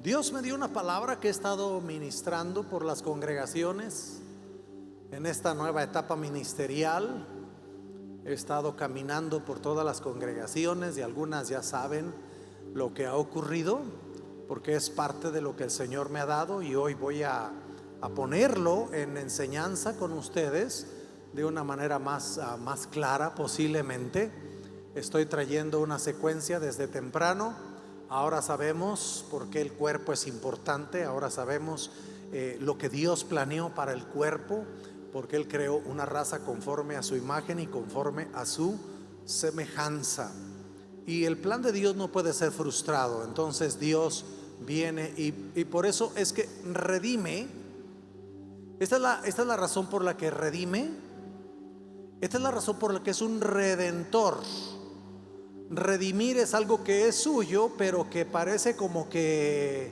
Dios me dio una palabra que he estado ministrando por las congregaciones en esta nueva etapa ministerial. He estado caminando por todas las congregaciones y algunas ya saben lo que ha ocurrido, porque es parte de lo que el Señor me ha dado, y hoy voy a ponerlo en enseñanza con ustedes de una manera más clara posiblemente. Estoy trayendo una secuencia desde temprano. Ahora sabemos por qué el cuerpo es importante. Ahora sabemos lo que Dios planeó para el cuerpo, porque Él creó una raza conforme a su imagen y conforme a su semejanza. Y el plan de Dios no puede ser frustrado. Entonces Dios viene y por eso es que redime. Esta es la razón por la que redime. Esta es la razón por la que es un redentor. Redimir es algo que es suyo, pero que parece como que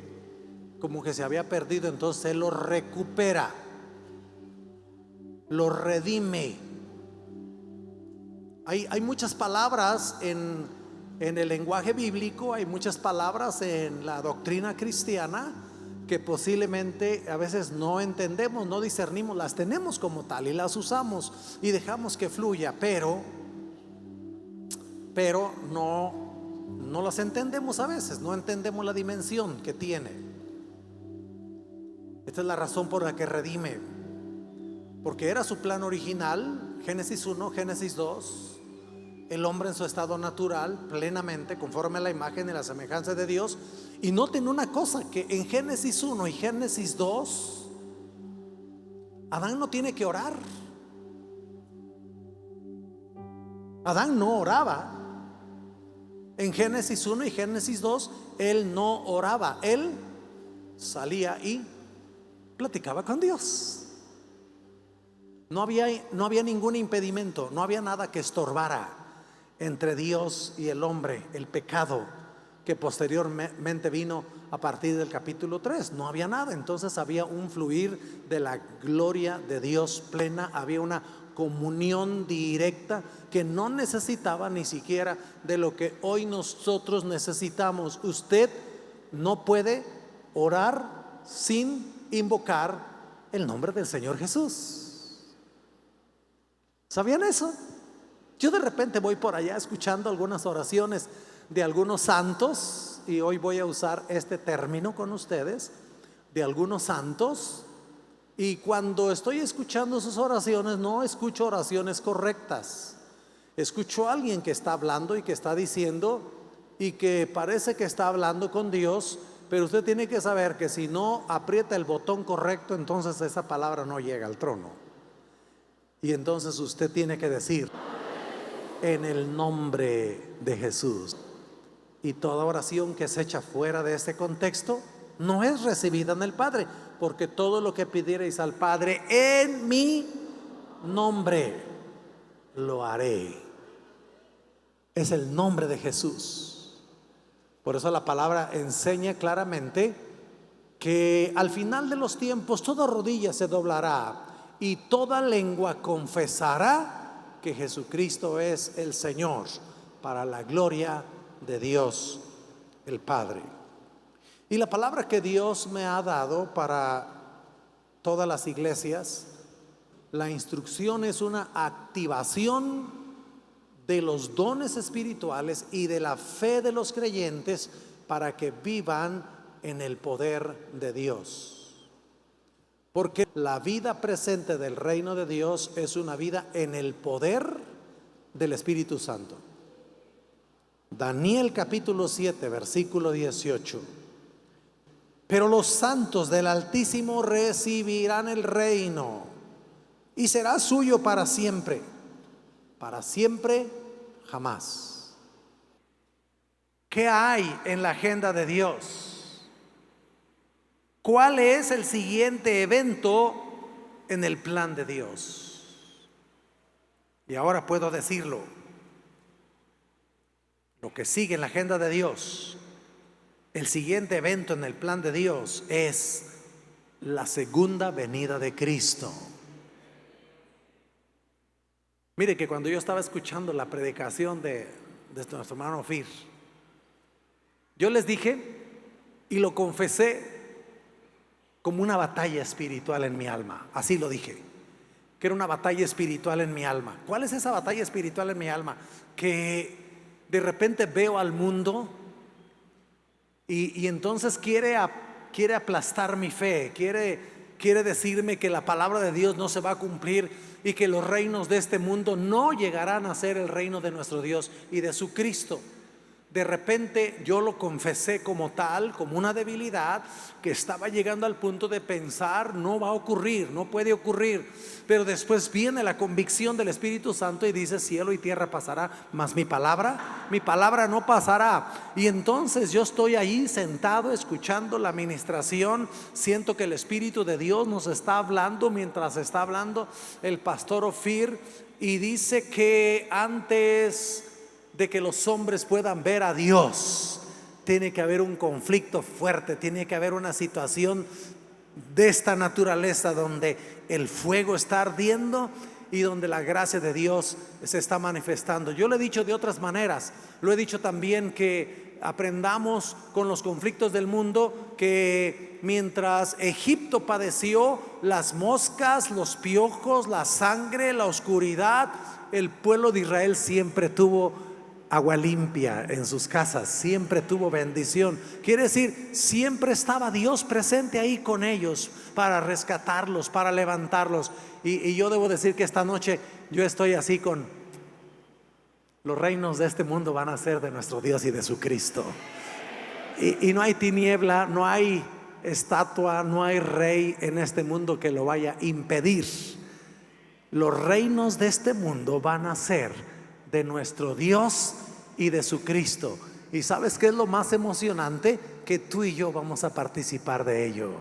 se había perdido. Entonces Él lo recupera, lo redime. Hay muchas palabras en el lenguaje bíblico, hay muchas palabras en la doctrina cristiana que posiblemente a veces no entendemos, no discernimos. Las tenemos como tal y las usamos y dejamos que fluya, pero no las entendemos a veces, no entendemos la dimensión que tiene. Esta es la razón por la que redime, porque era su plan original. Génesis 1, Génesis 2, el hombre en su estado natural, plenamente conforme a la imagen y la semejanza de Dios. Y noten una cosa, que en Génesis 1 y Génesis 2 Adán no tiene que orar. Adán no oraba. En Génesis 1 y Génesis 2 él no oraba, él salía y platicaba con Dios. No había ningún impedimento, no había nada que estorbara entre Dios y el hombre. El pecado que posteriormente vino a partir del capítulo 3, no había nada. Entonces había un fluir de la gloria de Dios plena, había una comunión directa que no necesitaba ni siquiera de lo que hoy nosotros necesitamos. Usted no puede orar sin invocar el nombre del Señor Jesús. ¿Sabían eso? Yo de repente voy por allá escuchando algunas oraciones de algunos santos, y hoy voy a usar este término con ustedes, de algunos santos. Y cuando estoy escuchando sus oraciones, no escucho oraciones correctas. Escucho a alguien que está hablando y que está diciendo y que parece que está hablando con Dios, pero usted tiene que saber que si no aprieta el botón correcto, entonces esa palabra no llega al trono. Y entonces usted tiene que decir: en el nombre de Jesús. Y toda oración que se echa fuera de este contexto no es recibida en el Padre, porque todo lo que pidiereis al Padre en mi nombre lo haré. Es el nombre de Jesús. Por eso la palabra enseña claramente que al final de los tiempos toda rodilla se doblará y toda lengua confesará que Jesucristo es el Señor, para la gloria de Dios el Padre. Y la palabra que Dios me ha dado para todas las iglesias, la instrucción es una activación de los dones espirituales y de la fe de los creyentes para que vivan en el poder de Dios. Porque la vida presente del reino de Dios es una vida en el poder del Espíritu Santo. Daniel capítulo 7, versículo 18. Pero los santos del Altísimo recibirán el reino y será suyo para siempre jamás. ¿Qué hay en la agenda de Dios? ¿Cuál es el siguiente evento en el plan de Dios? Y ahora puedo decirlo. Lo que sigue en la agenda de Dios, el siguiente evento en el plan de Dios, es la segunda venida de Cristo. Mire que cuando yo estaba escuchando la predicación de nuestro hermano Ofir, yo les dije, y lo confesé como una batalla espiritual en mi alma. Así lo dije, que era una batalla espiritual en mi alma. ¿Cuál es esa batalla espiritual en mi alma? Que de repente veo al mundo y entonces quiere aplastar mi fe, quiere decirme que la palabra de Dios no se va a cumplir y que los reinos de este mundo no llegarán a ser el reino de nuestro Dios y de su Cristo. De repente yo lo confesé como tal, como una debilidad, que estaba llegando al punto de pensar: no va a ocurrir, no puede ocurrir. Pero después viene la convicción del Espíritu Santo y dice: cielo y tierra pasará, mas mi palabra no pasará. Y entonces yo estoy ahí sentado escuchando la ministración. Siento que el Espíritu de Dios nos está hablando mientras está hablando el pastor Ofir, y dice que antes de que los hombres puedan ver a Dios, tiene que haber un conflicto fuerte, tiene que haber una situación de esta naturaleza donde el fuego está ardiendo y donde la gracia de Dios se está manifestando. Yo lo he dicho de otras maneras, lo he dicho también, que aprendamos con los conflictos del mundo que mientras Egipto padeció las moscas, los piojos, la sangre, la oscuridad, el pueblo de Israel siempre tuvo agua limpia en sus casas, siempre tuvo bendición. Quiere decir, siempre estaba Dios presente ahí con ellos para rescatarlos, para levantarlos. Y yo debo decir que esta noche yo estoy así con: los reinos de este mundo van a ser de nuestro Dios y de su Cristo. Y no hay tiniebla, no hay estatua, no hay rey en este mundo que lo vaya a impedir. Los reinos de este mundo van a ser de nuestro Dios y de su Cristo. ¿Y sabes qué es lo más emocionante? Que tú y yo vamos a participar de ello,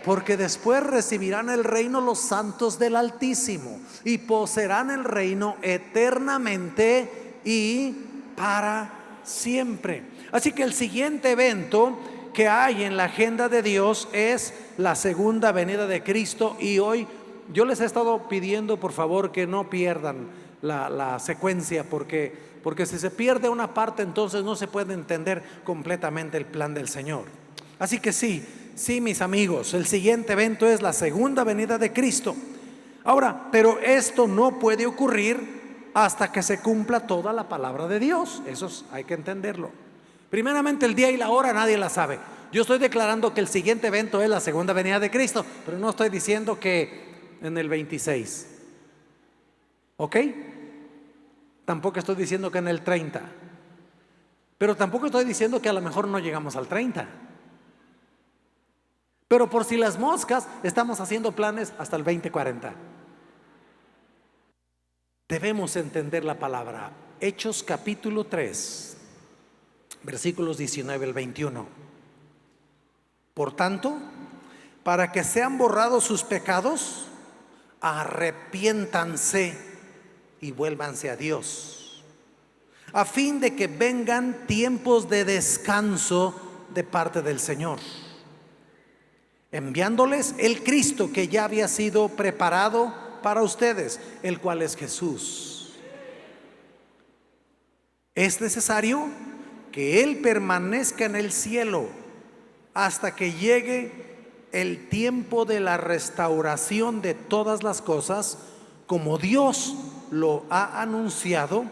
porque después recibirán el reino los santos del Altísimo y poseerán el reino eternamente y para siempre. Así que el siguiente evento que hay en la agenda de Dios es la segunda venida de Cristo. Y hoy yo les he estado pidiendo, por favor, que no pierdan la secuencia, porque si se pierde una parte, entonces no se puede entender completamente el plan del Señor. Así que sí, mis amigos, el siguiente evento es la segunda venida de Cristo. Ahora, pero esto no puede ocurrir hasta que se cumpla toda la palabra de Dios. Eso hay que entenderlo. Primeramente, el día y la hora nadie la sabe. Yo estoy declarando que el siguiente evento es la segunda venida de Cristo, pero no estoy diciendo que en el 26, ¿ok? Tampoco estoy diciendo que en el 30, pero tampoco estoy diciendo que a lo mejor no llegamos al 30. Pero por si las moscas, estamos haciendo planes hasta el 2040. Debemos entender la palabra. Hechos capítulo 3, versículos 19 al 21. Por tanto, para que sean borrados sus pecados, arrepiéntanse y vuélvanse a Dios, a fin de que vengan tiempos de descanso de parte del Señor, enviándoles el Cristo que ya había sido preparado para ustedes, el cual es Jesús. Es necesario que Él permanezca en el cielo hasta que llegue el tiempo de la restauración de todas las cosas, como Dios lo ha anunciado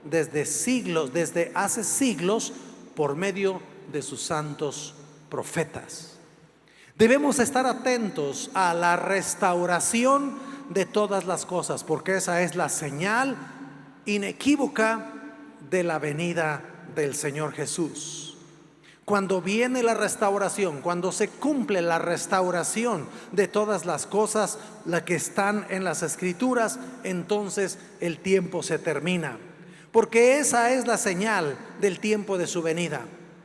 desde siglos, desde hace siglos, por medio de sus santos profetas. Debemos estar atentos a la restauración de todas las cosas, porque esa es la señal inequívoca de la venida del Señor Jesús. Cuando viene la restauración, cuando se cumple la restauración de todas las cosas, las que están en las Escrituras, entonces el tiempo se termina, porque esa es la señal del tiempo de su venida.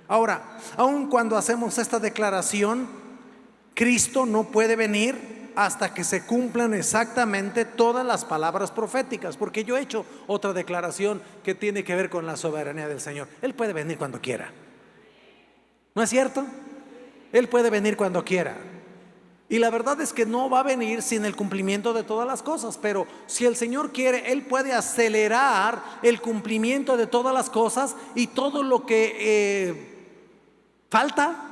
Ahora, aun cuando hacemos esta declaración, Cristo no puede venir hasta que se cumplan exactamente todas las palabras proféticas, porque yo he hecho otra declaración que tiene que ver con la soberanía del Señor. Él puede venir cuando quiera, ¿no es cierto? Él puede venir cuando quiera. Y la verdad es que no va a venir sin el cumplimiento de todas las cosas. Pero si el Señor quiere, Él puede acelerar el cumplimiento de todas las cosas, y todo lo que falta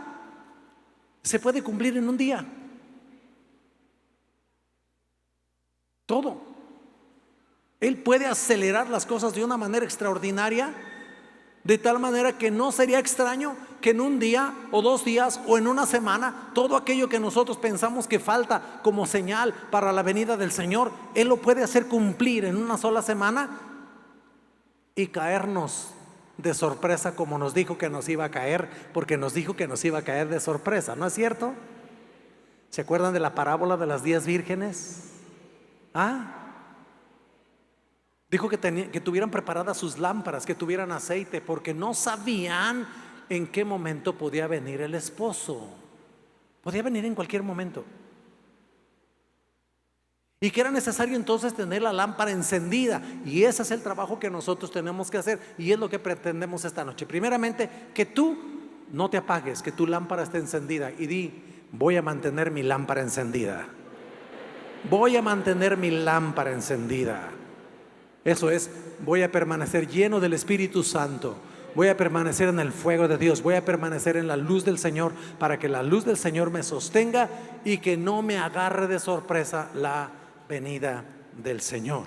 se puede cumplir en un día. Todo. Él puede acelerar las cosas de una manera extraordinaria, de tal manera que no sería extraño que en un día o 2 días o en una semana, todo aquello que nosotros pensamos que falta como señal para la venida del Señor, Él lo puede hacer cumplir en una sola semana y caernos de sorpresa como nos dijo que nos iba a caer, porque nos dijo que nos iba a caer de sorpresa, ¿no es cierto? ¿Se acuerdan de la parábola de las 10 vírgenes? Dijo que tuvieran preparadas sus lámparas, que tuvieran aceite, porque no sabían en qué momento podía venir el esposo. Podía venir en cualquier momento. Y que era necesario entonces tener la lámpara encendida. Y ese es el trabajo que nosotros tenemos que hacer. Y es lo que pretendemos esta noche. Primeramente, que tú no te apagues, que tu lámpara esté encendida. Y di: voy a mantener mi lámpara encendida. Voy a mantener mi lámpara encendida. Eso es, voy a permanecer lleno del Espíritu Santo. Voy a permanecer en el fuego de Dios. Voy a permanecer en la luz del Señor, para que la luz del Señor me sostenga y que no me agarre de sorpresa la venida del Señor.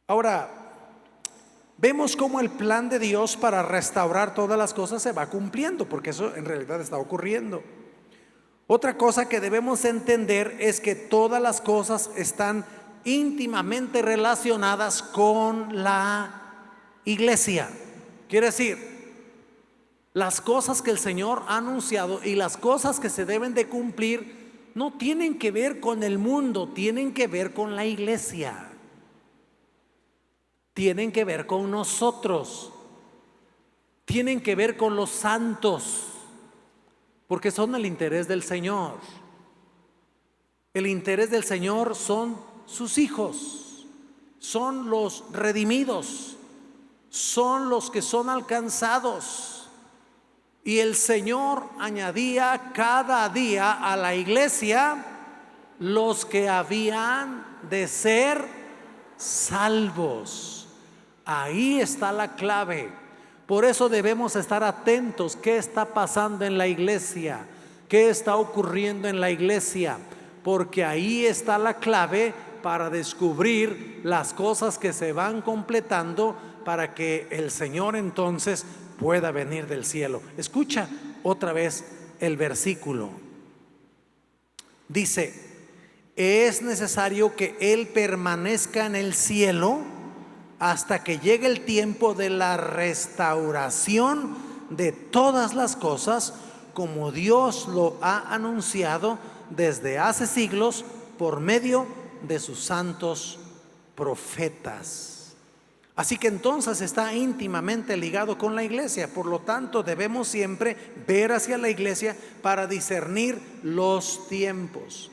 Ahora, vemos cómo el plan de Dios para restaurar todas las cosas se va cumpliendo, porque eso en realidad está ocurriendo. Otra cosa que debemos entender es que todas las cosas están íntimamente relacionadas con la iglesia. Quiere decir, las cosas que el Señor ha anunciado y las cosas que se deben de cumplir no tienen que ver con el mundo, tienen que ver con la iglesia. Tienen que ver con nosotros. Tienen que ver con los santos, porque son el interés del Señor. El interés del Señor son sus hijos, son los redimidos, son los que son alcanzados. Y el Señor añadía cada día a la iglesia los que habían de ser salvos. Ahí está la clave. Por eso debemos estar atentos. ¿Qué está pasando en la iglesia? ¿Qué está ocurriendo en la iglesia? Porque ahí está la clave para descubrir las cosas que se van completando, para que el Señor entonces pueda venir del cielo. Escucha otra vez el versículo. Dice: es necesario que Él permanezca en el cielo hasta que llegue el tiempo de la restauración de todas las cosas, como Dios lo ha anunciado desde hace siglos por medio de sus santos profetas. Así que entonces está íntimamente ligado con la iglesia. Por lo tanto, debemos siempre ver hacia la iglesia para discernir los tiempos.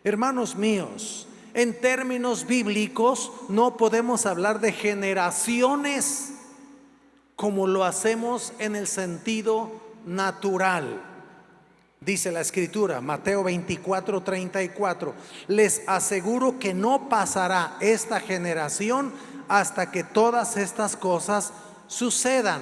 Hermanos míos, en términos bíblicos no podemos hablar de generaciones como lo hacemos en el sentido natural. Dice la Escritura, Mateo 24:34: les aseguro que no pasará esta generación hasta que todas estas cosas sucedan.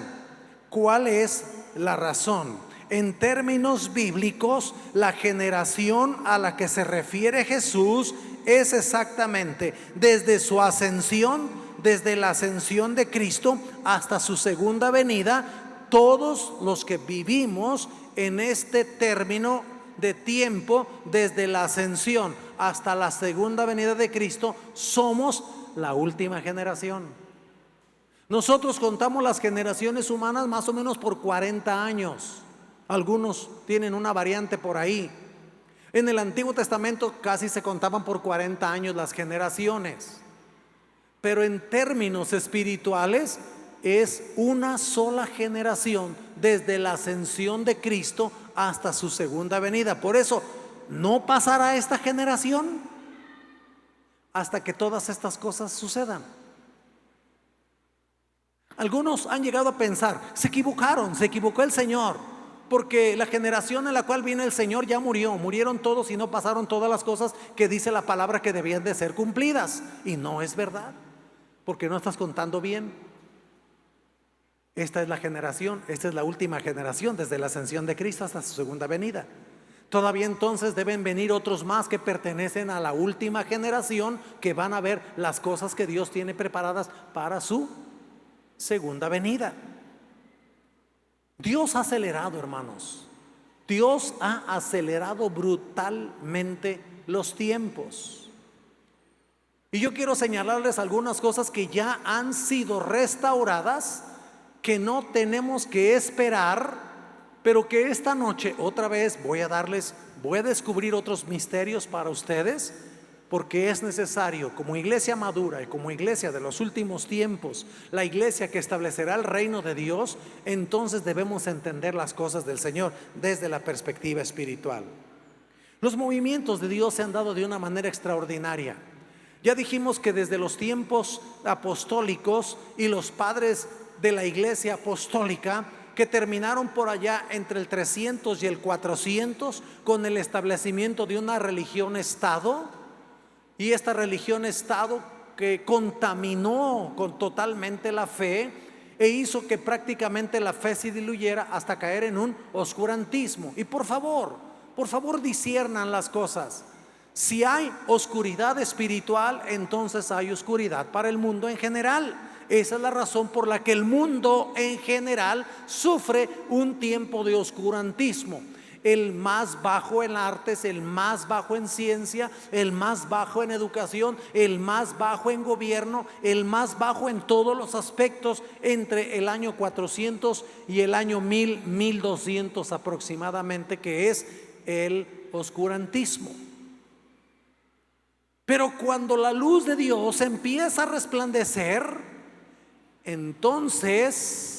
¿Cuál es la razón? En términos bíblicos, la generación a la que se refiere Jesús es exactamente desde su ascensión, desde la ascensión de Cristo hasta su segunda venida. Todos los que vivimos en este término de tiempo, desde la ascensión hasta la segunda venida de Cristo, somos la última generación. Nosotros contamos las generaciones humanas más o menos por 40 años. Algunos tienen una variante por ahí. En el Antiguo Testamento casi se contaban por 40 años las generaciones. Pero en términos espirituales es una sola generación, desde la ascensión de Cristo hasta su segunda venida. Por eso no pasará esta generación hasta que todas estas cosas sucedan. Algunos han llegado a pensar: se equivocó el Señor, porque la generación en la cual viene el Señor ya murieron todos y no pasaron todas las cosas que dice la palabra que debían de ser cumplidas. Y no es verdad, porque no estás contando bien. Esta es la generación, esta es la última generación desde la ascensión de Cristo hasta su segunda venida. Todavía entonces deben venir otros más que pertenecen a la última generación, que van a ver las cosas que Dios tiene preparadas para su segunda venida. Dios ha acelerado, hermanos. Dios ha acelerado brutalmente los tiempos. Y yo quiero señalarles algunas cosas que ya han sido restauradas, que no tenemos que esperar, pero que esta noche otra vez voy a descubrir otros misterios para ustedes, porque es necesario, como iglesia madura y como iglesia de los últimos tiempos, la iglesia que establecerá el reino de Dios, entonces debemos entender las cosas del Señor desde la perspectiva espiritual. Los movimientos de Dios se han dado de una manera extraordinaria. Ya dijimos que desde los tiempos apostólicos y los padres de la iglesia apostólica, que terminaron por allá entre el 300 y el 400 con el establecimiento de una religión-estado, y esta religión-estado que contaminó totalmente la fe e hizo que prácticamente la fe se diluyera hasta caer en un oscurantismo. Y por favor disciernan las cosas. Si hay oscuridad espiritual, entonces hay oscuridad para el mundo en general. Esa es la razón por la que el mundo en general sufre un tiempo de oscurantismo. El más bajo en artes, el más bajo en ciencia, el más bajo en educación, el más bajo en gobierno, el más bajo en todos los aspectos entre el año 400 y el año 1200 aproximadamente, que es el oscurantismo. Pero cuando la luz de Dios empieza a resplandecer, entonces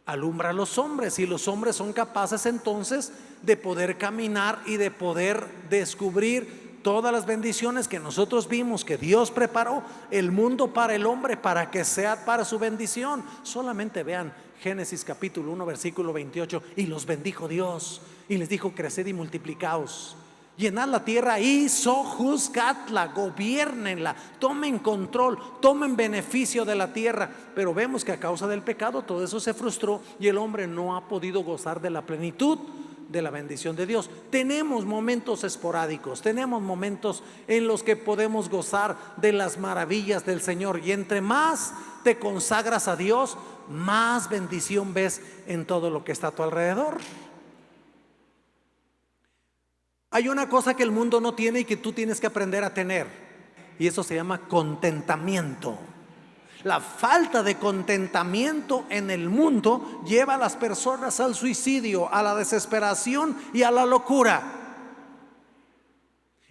alumbra a los hombres, y los hombres son capaces entonces de poder caminar y de poder descubrir todas las bendiciones que nosotros vimos que Dios preparó el mundo para el hombre, para que sea para su bendición. Solamente vean Génesis capítulo 1 versículo 28: y los bendijo Dios y les dijo: creced y multiplicaos, llenad la tierra y sojuzgadla, gobiernenla, tomen control, tomen beneficio de la tierra. Pero vemos que a causa del pecado todo eso se frustró y el hombre no ha podido gozar de la plenitud de la bendición de Dios. Tenemos momentos esporádicos, tenemos momentos en los que podemos gozar de las maravillas del Señor, y entre más te consagras a Dios, más bendición ves en todo lo que está a tu alrededor. Hay una cosa que el mundo no tiene y que tú tienes que aprender a tener, y eso se llama contentamiento. La falta de contentamiento en el mundo lleva a las personas al suicidio, a la desesperación y a la locura.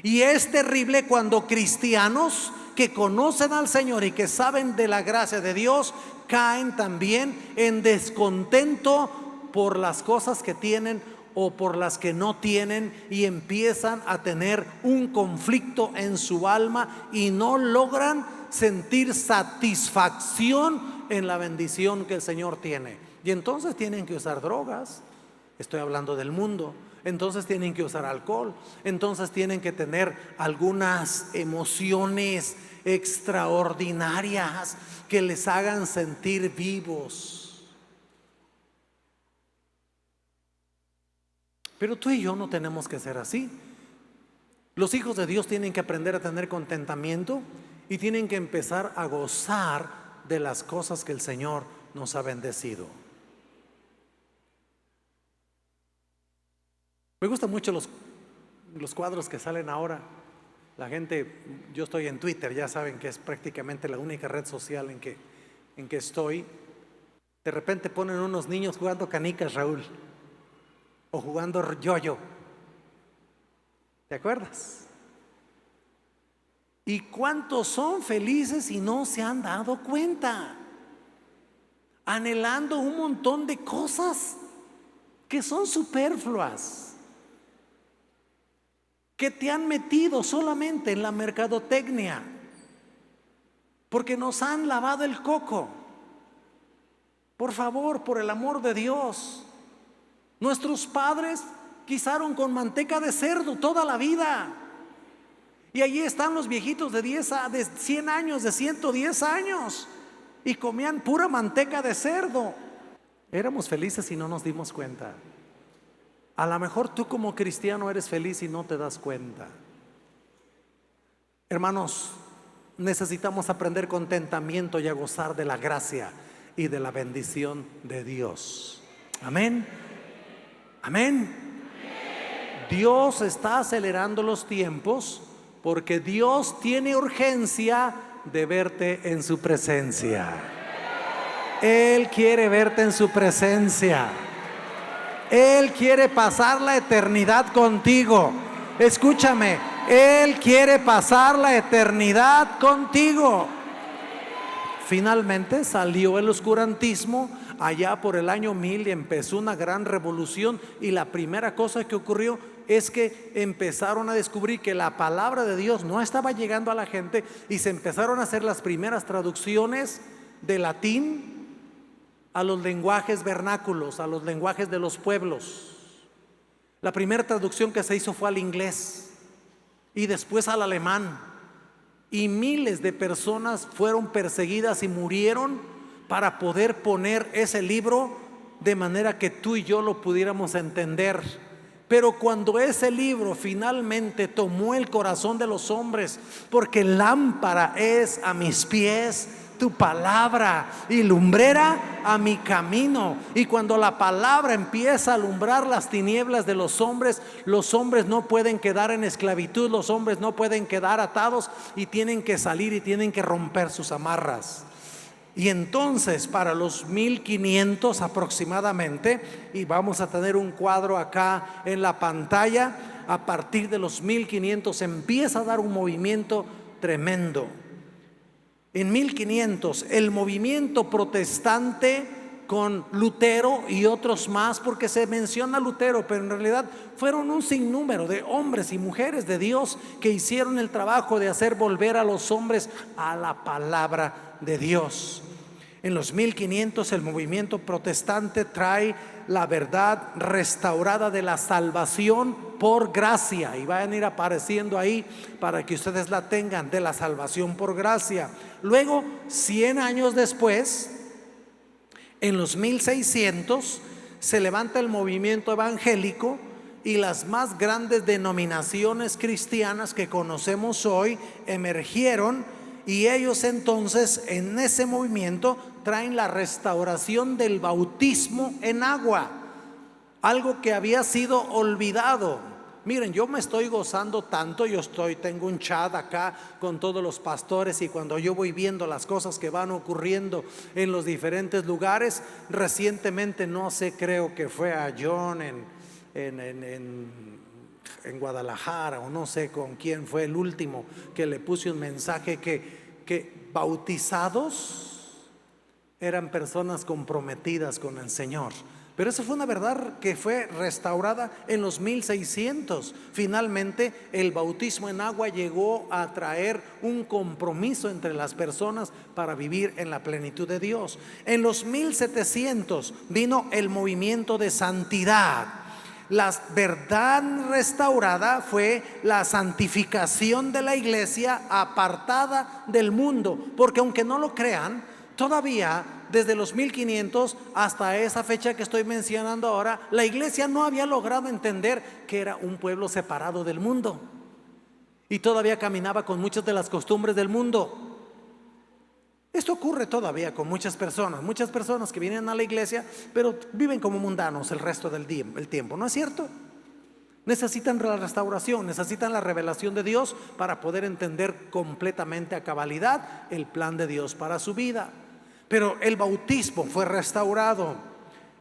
Y es terrible cuando cristianos que conocen al Señor y que saben de la gracia de Dios caen también en descontento por las cosas que tienen o por las que no tienen, y empiezan a tener un conflicto en su alma y no logran sentir satisfacción en la bendición que el Señor tiene. Y entonces tienen que usar drogas, estoy hablando del mundo, entonces tienen que usar alcohol, entonces tienen que tener algunas emociones extraordinarias que les hagan sentir vivos. Pero tú y yo no tenemos que ser así. Los hijos de Dios tienen que aprender a tener contentamiento y tienen que empezar a gozar de las cosas que el Señor nos ha bendecido. Me gustan mucho los cuadros que salen ahora. La gente, yo estoy en Twitter, ya saben que es prácticamente la única red social en que estoy. De repente ponen unos niños jugando canicas, Raúl, o jugando yoyo. ¿Te acuerdas? ¿Y cuántos son felices y no se han dado cuenta? Anhelando un montón de cosas que son superfluas, que te han metido solamente en la mercadotecnia, porque nos han lavado el coco. Por favor, por el amor de Dios, nuestros padres guisaron con manteca de cerdo toda la vida, y allí están los viejitos de 100 años, de 110 años, y comían pura manteca de cerdo. Éramos felices y no nos dimos cuenta. A lo mejor tú como cristiano eres feliz y no te das cuenta. Hermanos, necesitamos aprender contentamiento y a gozar de la gracia y de la bendición de Dios. Amén. Amén. Dios está acelerando los tiempos porque Dios tiene urgencia de verte en su presencia. Él quiere verte en su presencia. Él quiere pasar la eternidad contigo. Escúchame, Él quiere pasar la eternidad contigo. Finalmente salió el oscurantismo allá por el año 1000 y empezó una gran revolución, y la primera cosa que ocurrió es que empezaron a descubrir que la palabra de Dios no estaba llegando a la gente, y se empezaron a hacer las primeras traducciones de latín a los lenguajes vernáculos, a los lenguajes de los pueblos. La primera traducción que se hizo fue al inglés y después al alemán, y miles de personas fueron perseguidas y murieron para poder poner ese libro de manera que tú y yo lo pudiéramos entender. Pero cuando ese libro finalmente tomó el corazón de los hombres, porque lámpara es a mis pies tu palabra y lumbrera a mi camino, y cuando la palabra empieza a alumbrar las tinieblas de los hombres no pueden quedar en esclavitud, los hombres no pueden quedar atados, y tienen que salir y tienen que romper sus amarras. Y entonces para los 1500 aproximadamente, y vamos a tener un cuadro acá en la pantalla, a partir de los 1500 empieza a dar un movimiento tremendo. En 1500 el movimiento protestante con Lutero y otros más, porque se menciona Lutero, pero en realidad fueron un sinnúmero de hombres y mujeres de Dios que hicieron el trabajo de hacer volver a los hombres a la palabra de Dios. En los 1500 el movimiento protestante trae la verdad restaurada de la salvación por gracia, y van a ir apareciendo ahí para que ustedes la tengan, de la salvación por gracia. Luego, 100 años después, en los 1600, se levanta el movimiento evangélico, y las más grandes denominaciones cristianas que conocemos hoy emergieron, y ellos entonces en ese movimiento traen la restauración del bautismo en agua, algo que había sido olvidado. Miren, yo me estoy gozando tanto, tengo un chat acá con todos los pastores, y cuando yo voy viendo las cosas que van ocurriendo en los diferentes lugares, recientemente, no sé, creo que fue a John en Guadalajara, o no sé con quién fue el último, que le puse un mensaje que bautizados eran personas comprometidas con el Señor. Pero eso fue una verdad que fue restaurada en los 1600. Finalmente el bautismo en agua llegó a traer un compromiso entre las personas para vivir en la plenitud de Dios. En los 1700 vino el movimiento de santidad. La verdad restaurada fue la santificación de la iglesia apartada del mundo, porque aunque no lo crean, todavía desde los 1500 hasta esa fecha que estoy mencionando ahora, la iglesia no había logrado entender que era un pueblo separado del mundo, y todavía caminaba con muchas de las costumbres del mundo. Esto ocurre todavía con muchas personas que vienen a la iglesia, pero viven como mundanos el resto del tiempo, ¿no es cierto? Necesitan la restauración, necesitan la revelación de Dios para poder entender completamente a cabalidad el plan de Dios para su vida. Pero el bautismo fue restaurado,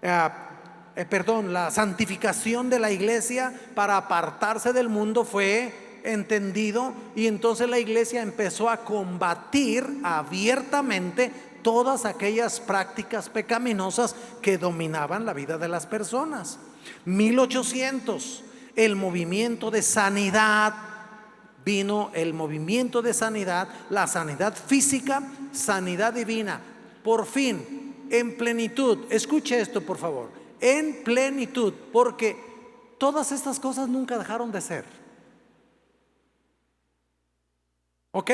la santificación de la iglesia para apartarse del mundo fue entendido, y entonces la iglesia empezó a combatir abiertamente todas aquellas prácticas pecaminosas que dominaban la vida de las personas. 1800, el movimiento de sanidad. Vino el movimiento de sanidad, la sanidad física, sanidad divina, por fin, en plenitud. Escuche esto, por favor, en plenitud, porque todas estas cosas nunca dejaron de ser. ¿Ok?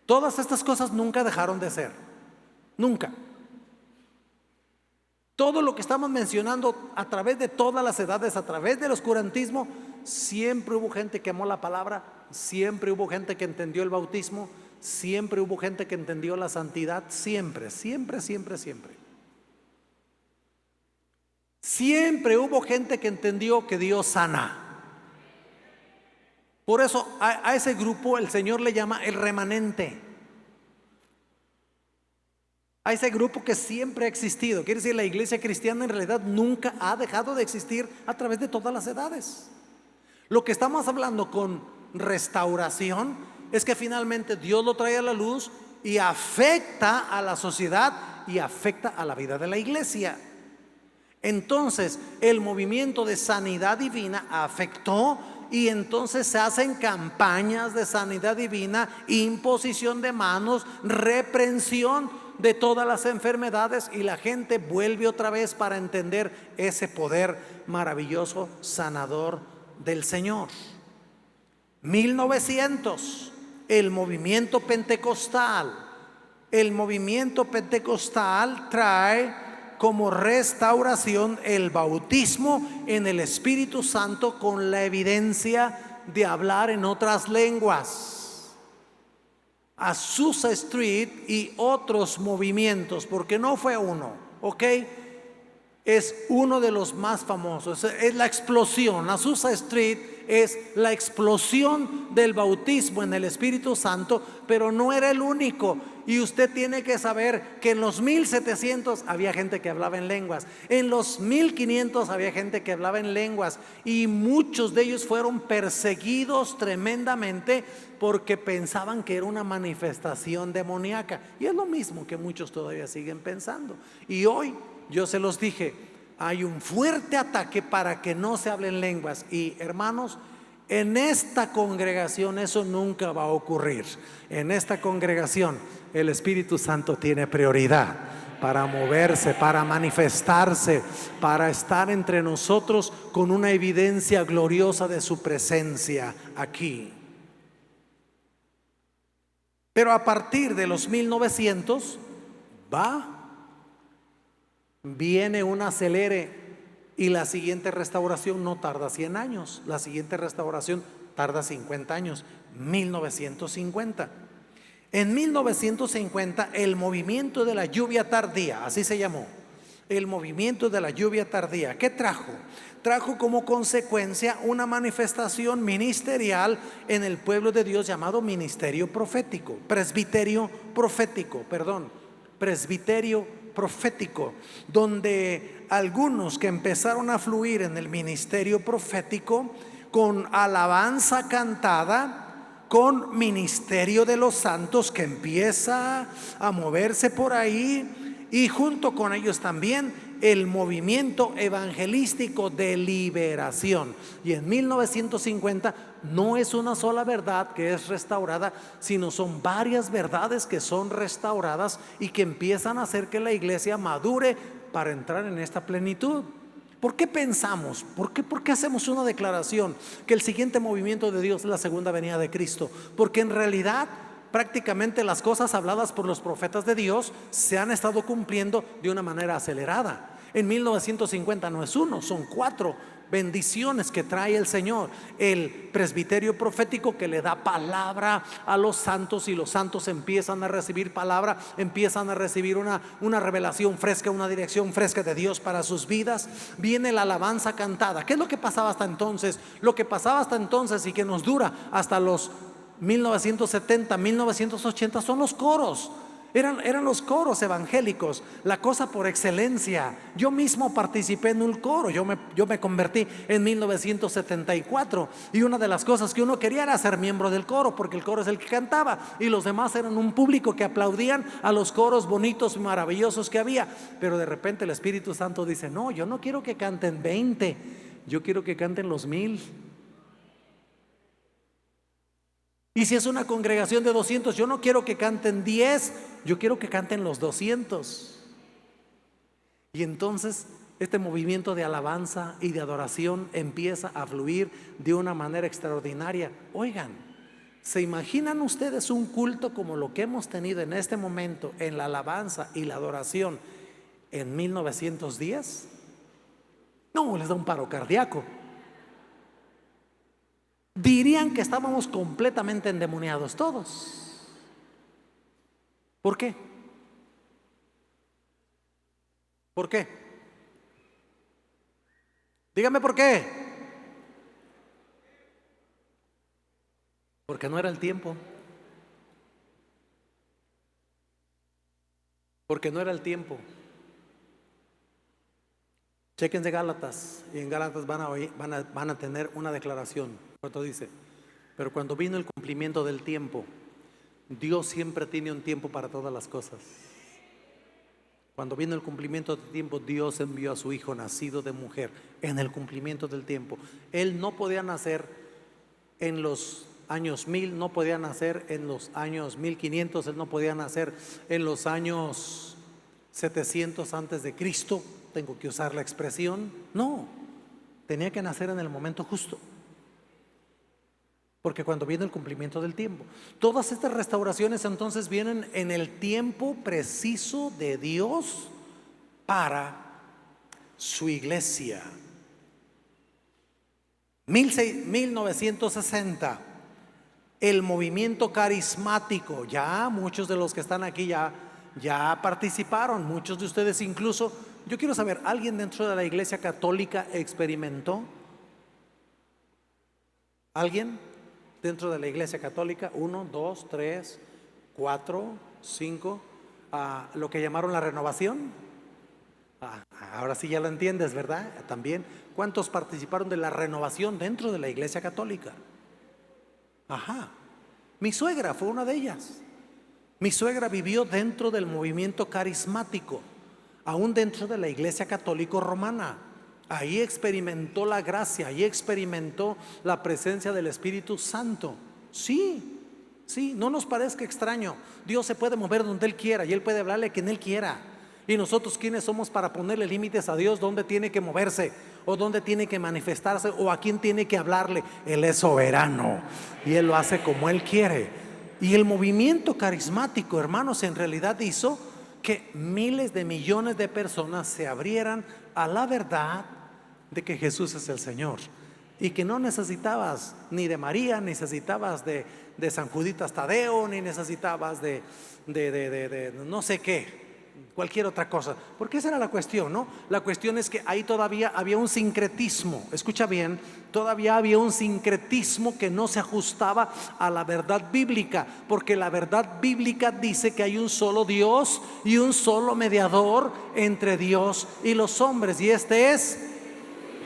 Todas estas cosas nunca dejaron de ser. Nunca. Todo lo que estamos mencionando a través de todas las edades, a través del oscurantismo, siempre hubo gente que amó la palabra, siempre hubo gente que entendió el bautismo, siempre hubo gente que entendió la santidad, siempre, siempre, siempre, siempre. Siempre hubo gente que entendió que Dios sana. Por eso a ese grupo el Señor le llama el remanente. A ese grupo que siempre ha existido. Quiere decir, la iglesia cristiana en realidad nunca ha dejado de existir a través de todas las edades. Lo que estamos hablando con restauración es que finalmente Dios lo trae a la luz y afecta a la sociedad y afecta a la vida de la iglesia. Entonces el movimiento de sanidad divina afectó, y entonces se hacen campañas de sanidad divina, imposición de manos, reprensión de todas las enfermedades, y la gente vuelve otra vez para entender ese poder maravilloso sanador del Señor. 1900, el movimiento pentecostal. El movimiento pentecostal trae como restauración el bautismo en el Espíritu Santo con la evidencia de hablar en otras lenguas. Azusa Street y otros movimientos, porque no fue uno, ¿ok? Es uno de los más famosos, es la explosión. Azusa Street es la explosión del bautismo en el Espíritu Santo, pero no era el único. Y usted tiene que saber que en los 1700 había gente que hablaba en lenguas, en los 1500 había gente que hablaba en lenguas, y muchos de ellos fueron perseguidos tremendamente porque pensaban que era una manifestación demoníaca. Y es lo mismo que muchos todavía siguen pensando. Y hoy, yo se los dije, hay un fuerte ataque para que no se hablen lenguas. Y hermanos, en esta congregación eso nunca va a ocurrir. En esta congregación el Espíritu Santo tiene prioridad para moverse, para manifestarse, para estar entre nosotros con una evidencia gloriosa de su presencia aquí. Pero a partir de los 1900 viene un acelere, y la siguiente restauración no tarda 100 años, la siguiente restauración tarda 50 años, 1950. En 1950 el movimiento de la lluvia tardía, así se llamó, el movimiento de la lluvia tardía. ¿Qué trajo? Trajo como consecuencia una manifestación ministerial en el pueblo de Dios llamado presbiterio profético, donde algunos que empezaron a fluir en el ministerio profético con alabanza cantada, con ministerio de los santos que empieza a moverse por ahí, y junto con ellos también el movimiento evangelístico de liberación. Y en 1950 no es una sola verdad que es restaurada, sino son varias verdades que son restauradas y que empiezan a hacer que la iglesia madure para entrar en esta plenitud. ¿Por qué pensamos? ¿Por qué hacemos una declaración que el siguiente movimiento de Dios es la segunda venida de Cristo? Porque en realidad prácticamente las cosas habladas por los profetas de Dios se han estado cumpliendo de una manera acelerada. En 1950 no es uno, son 4 bendiciones que trae el Señor. El presbiterio profético que le da palabra a los santos, y los santos empiezan a recibir palabra, empiezan a recibir una revelación fresca, una dirección fresca de Dios para sus vidas. Viene la alabanza cantada. ¿Qué es lo que pasaba hasta entonces? Lo que pasaba hasta entonces y que nos dura hasta los 1970, 1980 son los coros. Eran los coros evangélicos, la cosa por excelencia. Yo mismo participé en un coro, yo me convertí en 1974, y una de las cosas que uno quería era ser miembro del coro, porque el coro es el que cantaba y los demás eran un público que aplaudían a los coros bonitos y maravillosos que había. Pero de repente el Espíritu Santo dice: no, yo no quiero que canten 20, yo quiero que canten los 1000. Y si es una congregación de 200, yo no quiero que canten 10, yo quiero que canten los 200. Y entonces este movimiento de alabanza y de adoración empieza a fluir de una manera extraordinaria. Oigan, ¿se imaginan ustedes un culto como lo que hemos tenido en este momento en la alabanza y la adoración en 1910, no, les da un paro cardíaco. Dirían que estábamos completamente endemoniados todos. ¿Por qué? ¿Por qué? Dígame por qué. Porque no era el tiempo. Porque no era el tiempo. Chéquense Gálatas, y en Gálatas van a tener una declaración. Cuando dice, pero cuando vino el cumplimiento del tiempo, Dios siempre tiene un tiempo para todas las cosas. Cuando vino el cumplimiento del tiempo, Dios envió a su Hijo nacido de mujer en el cumplimiento del tiempo. Él no podía nacer en los años 1000, no podía nacer en los años 1500, Él no podía nacer en los años 700 antes de Cristo. Tengo que usar la expresión. No, tenía que nacer en el momento justo. Porque cuando viene el cumplimiento del tiempo, todas estas restauraciones entonces vienen en el tiempo preciso de Dios para su iglesia. 1960, el movimiento carismático, ya muchos de los que están aquí ya participaron, muchos de ustedes incluso. Yo quiero saber, ¿alguien dentro de la iglesia católica experimentó? ¿Alguien dentro de la iglesia católica? 1, 2, 3, 4, 5, lo que llamaron la renovación. Ahora sí ya lo entiendes, ¿verdad? También, ¿cuántos participaron de la renovación dentro de la iglesia católica? Ajá, mi suegra fue una de ellas. Mi suegra vivió dentro del movimiento carismático, aún dentro de la iglesia católica romana. Ahí experimentó la gracia, ahí experimentó la presencia del Espíritu Santo. Sí, sí, no nos parezca extraño. Dios se puede mover donde Él quiera y Él puede hablarle a quien Él quiera. Y nosotros, ¿quiénes somos para ponerle límites a Dios dónde tiene que moverse o dónde tiene que manifestarse o a quién tiene que hablarle? Él es soberano y Él lo hace como Él quiere. Y el movimiento carismático, hermanos, en realidad hizo que miles de millones de personas se abrieran a la verdad de que Jesús es el Señor y que no necesitabas ni de María, ni necesitabas de San Juditas Tadeo, ni necesitabas de no sé qué, cualquier otra cosa, porque esa era la cuestión, ¿no? La cuestión es que ahí todavía había un sincretismo, escucha bien, todavía había un sincretismo que no se ajustaba a la verdad bíblica, porque la verdad bíblica dice que hay un solo Dios y un solo mediador entre Dios y los hombres, y este es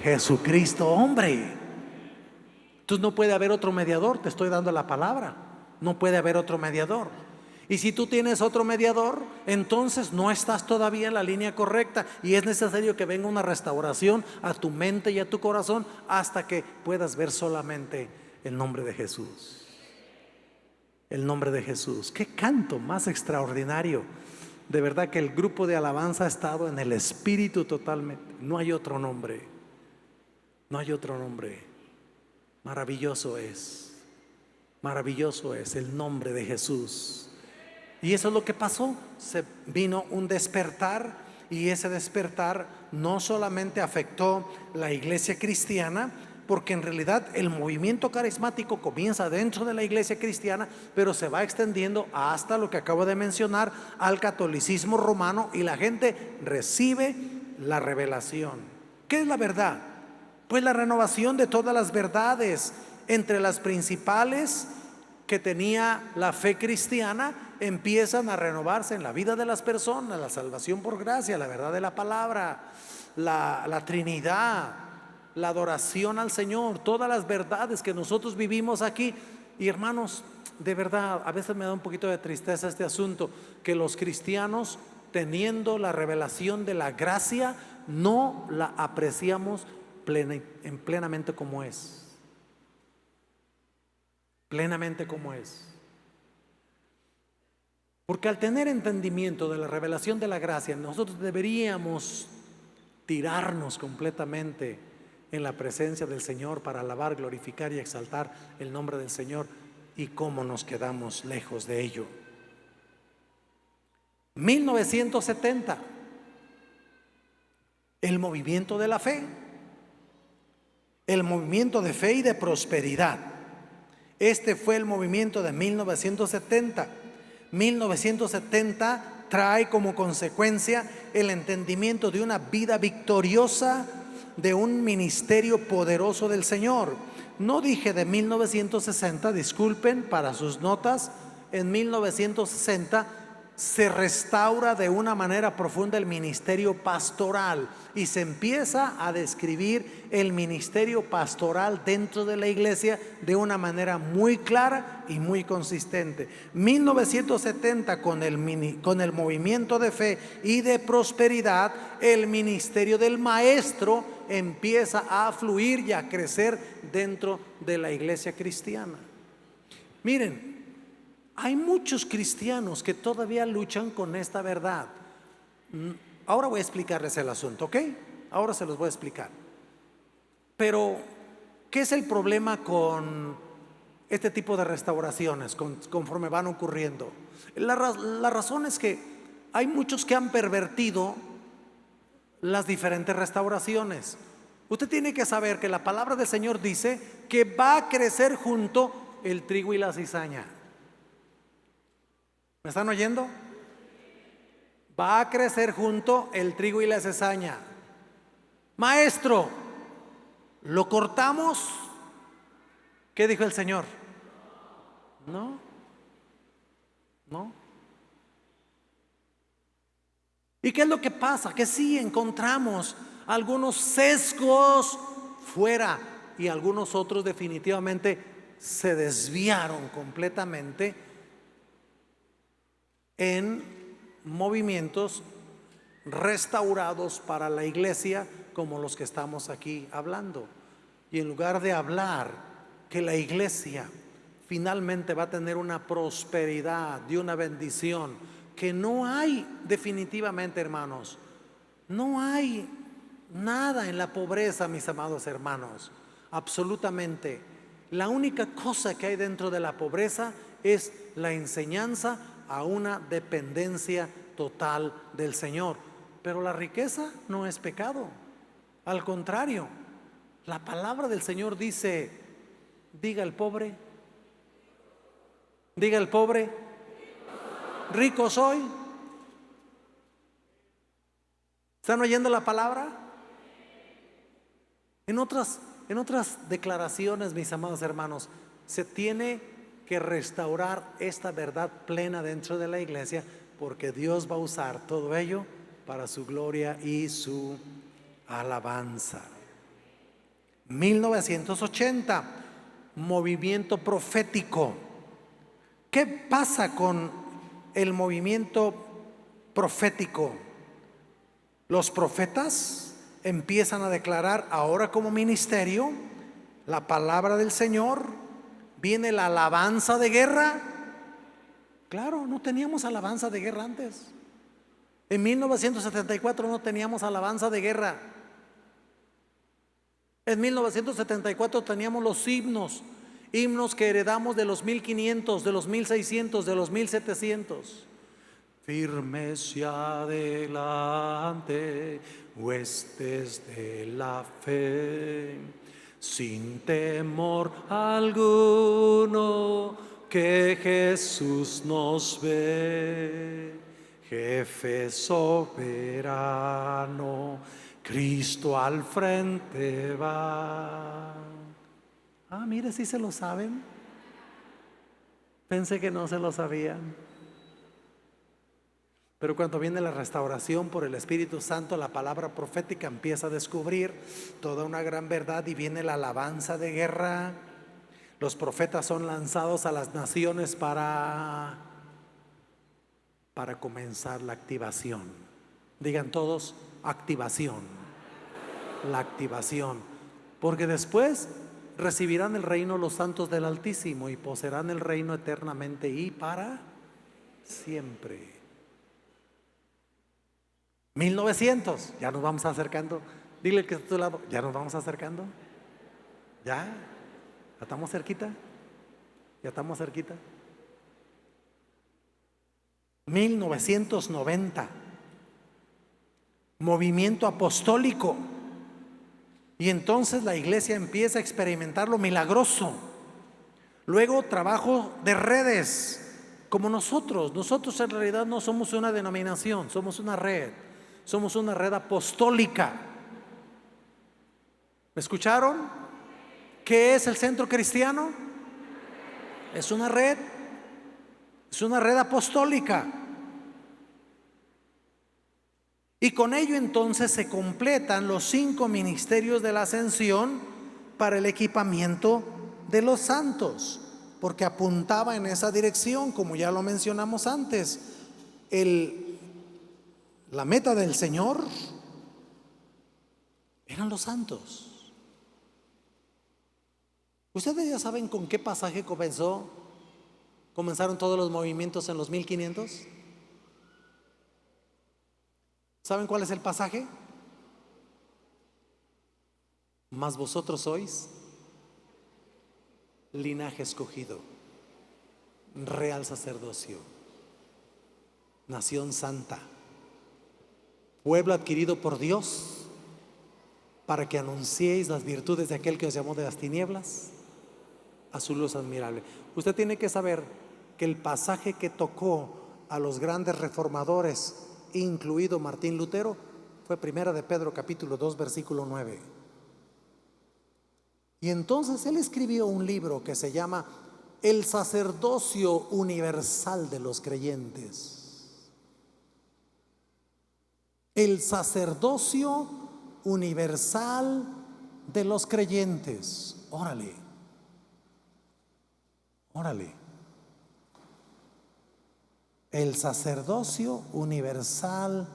Jesucristo, hombre. Entonces no puede haber otro mediador, te estoy dando la palabra, no puede haber otro mediador. Y si tú tienes otro mediador, entonces no estás todavía en la línea correcta y es necesario que venga una restauración a tu mente y a tu corazón hasta que puedas ver solamente el nombre de Jesús. El nombre de Jesús. Qué canto más extraordinario. De verdad que el grupo de alabanza ha estado en el Espíritu totalmente. No hay otro nombre. No hay otro nombre. Maravilloso es el nombre de Jesús. Y eso es lo que pasó. Se vino un despertar, y ese despertar no solamente afectó la iglesia cristiana, porque en realidad el movimiento carismático comienza dentro de la iglesia cristiana, pero se va extendiendo hasta lo que acabo de mencionar, al catolicismo romano, y la gente recibe la revelación. ¿Qué es la verdad? Pues la renovación de todas las verdades, entre las principales que tenía la fe cristiana, empiezan a renovarse en la vida de las personas: la salvación por gracia, la verdad de la palabra, la Trinidad, la adoración al Señor, todas las verdades que nosotros vivimos aquí. Y hermanos, de verdad, a veces me da un poquito de tristeza este asunto, que los cristianos, teniendo la revelación de la gracia, no la apreciamos plenamente como es. Plenamente como es. Porque al tener entendimiento de la revelación de la gracia, nosotros deberíamos tirarnos completamente en la presencia del Señor para alabar, glorificar y exaltar el nombre del Señor. ¿Y cómo nos quedamos lejos de ello? 1970, el movimiento de la fe, el movimiento de fe y de prosperidad. Este fue el movimiento de 1970. 1970 trae como consecuencia el entendimiento de una vida victoriosa, de un ministerio poderoso del Señor. No dije de 1960, disculpen, para sus notas. En 1960 se restaura de una manera profunda el ministerio pastoral y se empieza a describir el ministerio pastoral dentro de la iglesia de una manera muy clara y muy consistente. 1970 con el movimiento de fe y de prosperidad, el ministerio del maestro empieza a fluir y a crecer dentro de la iglesia cristiana. Miren, hay muchos cristianos que todavía luchan con esta verdad. Ahora voy a explicarles el asunto, ¿ok? Ahora se los voy a explicar. Pero, ¿qué es el problema con este tipo de restauraciones conforme van ocurriendo? La razón es que hay muchos que han pervertido las diferentes restauraciones. Usted tiene que saber que la palabra del Señor dice que va a crecer junto el trigo y la cizaña. ¿Me están oyendo? Va a crecer junto el trigo y la cizaña. Maestro, ¿lo cortamos? ¿Qué dijo el Señor? No, no. ¿Y qué es lo que pasa? Que sí encontramos algunos sesgos fuera y algunos otros definitivamente se desviaron completamente en movimientos restaurados para la iglesia como los que estamos aquí hablando. Y en lugar de hablar que la iglesia finalmente va a tener una prosperidad y una bendición que no hay definitivamente, hermanos, no hay nada en la pobreza, mis amados hermanos, absolutamente. La única cosa que hay dentro de la pobreza es la enseñanza a una dependencia total del Señor. Pero la riqueza no es pecado. Al contrario, la palabra del Señor dice: diga el pobre, rico soy. ¿Están oyendo la palabra? En otras declaraciones, mis amados hermanos, se tiene que restaurar esta verdad plena dentro de la iglesia, porque Dios va a usar todo ello para su gloria y su alabanza. 1980, movimiento profético. ¿Qué pasa con el movimiento profético? Los profetas empiezan a declarar ahora como ministerio la palabra del Señor. Viene la alabanza de guerra. Claro, no teníamos alabanza de guerra antes. En 1974 no teníamos alabanza de guerra. En 1974 teníamos los himnos que heredamos de los 1500, de los 1600, de los 1700. Firmes y adelante, huestes de la fe, sin temor alguno, que Jesús nos ve, jefe soberano, Cristo al frente va. Ah, mire, si se lo saben. Pensé que no se lo sabían. Pero cuando viene la restauración por el Espíritu Santo, la palabra profética empieza a descubrir toda una gran verdad y viene la alabanza de guerra. Los profetas son lanzados a las naciones para comenzar la activación. Digan todos, activación. La activación. Porque después recibirán el reino los santos del Altísimo y poseerán el reino eternamente y para siempre. 1900, ya nos vamos acercando. Dile que está a tu lado, ya nos vamos acercando. Ya estamos cerquita. Ya estamos cerquita. 1990. movimiento apostólico. Y entonces la iglesia empieza a experimentar lo milagroso. Luego trabajo de redes, como nosotros. Nosotros en realidad no somos una denominación, somos una red. Somos una red apostólica. ¿Me escucharon? ¿Qué es el Centro Cristiano? Es una red apostólica. Y con ello entonces se completan los 5 ministerios de la ascensión para el equipamiento de los santos, porque apuntaba en esa dirección, como ya lo mencionamos antes. La meta del Señor eran los santos. Ustedes ya saben con qué pasaje comenzaron todos los movimientos en los 1500. ¿Saben cuál es el pasaje? Mas vosotros sois linaje escogido, real sacerdocio, nación santa, pueblo adquirido por Dios, para que anunciéis las virtudes de aquel que os llamó de las tinieblas a su luz admirable. Usted tiene que saber que el pasaje que tocó a los grandes reformadores, incluido Martín Lutero, fue Primera de Pedro capítulo 2 versículo 9. Y entonces él escribió un libro que se llama El sacerdocio universal de los creyentes. El sacerdocio universal de los creyentes. Órale. El sacerdocio universal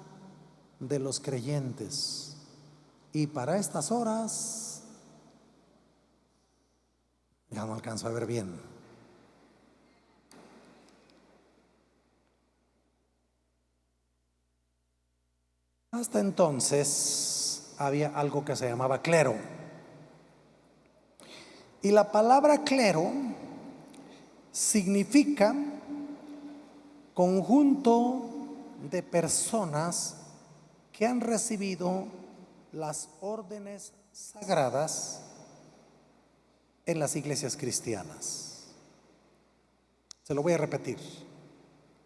de los creyentes. Y para estas horas, ya no alcanzo a ver bien. Hasta entonces había algo que se llamaba clero. Y la palabra clero significa conjunto de personas que han recibido las órdenes sagradas en las iglesias cristianas. Se lo voy a repetir.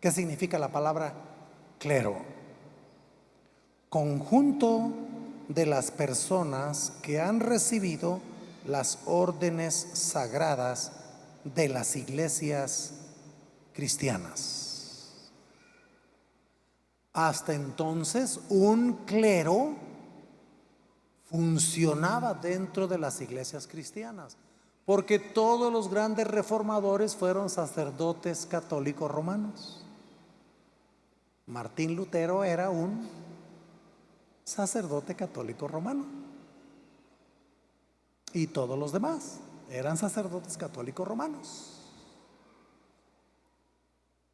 ¿Qué significa la palabra clero? Conjunto de las personas que han recibido las órdenes sagradas de las iglesias cristianas. Hasta entonces un clero funcionaba dentro de las iglesias cristianas, porque todos los grandes reformadores fueron sacerdotes católicos romanos. Martín Lutero era un sacerdote católico romano, y todos los demás eran sacerdotes católicos romanos.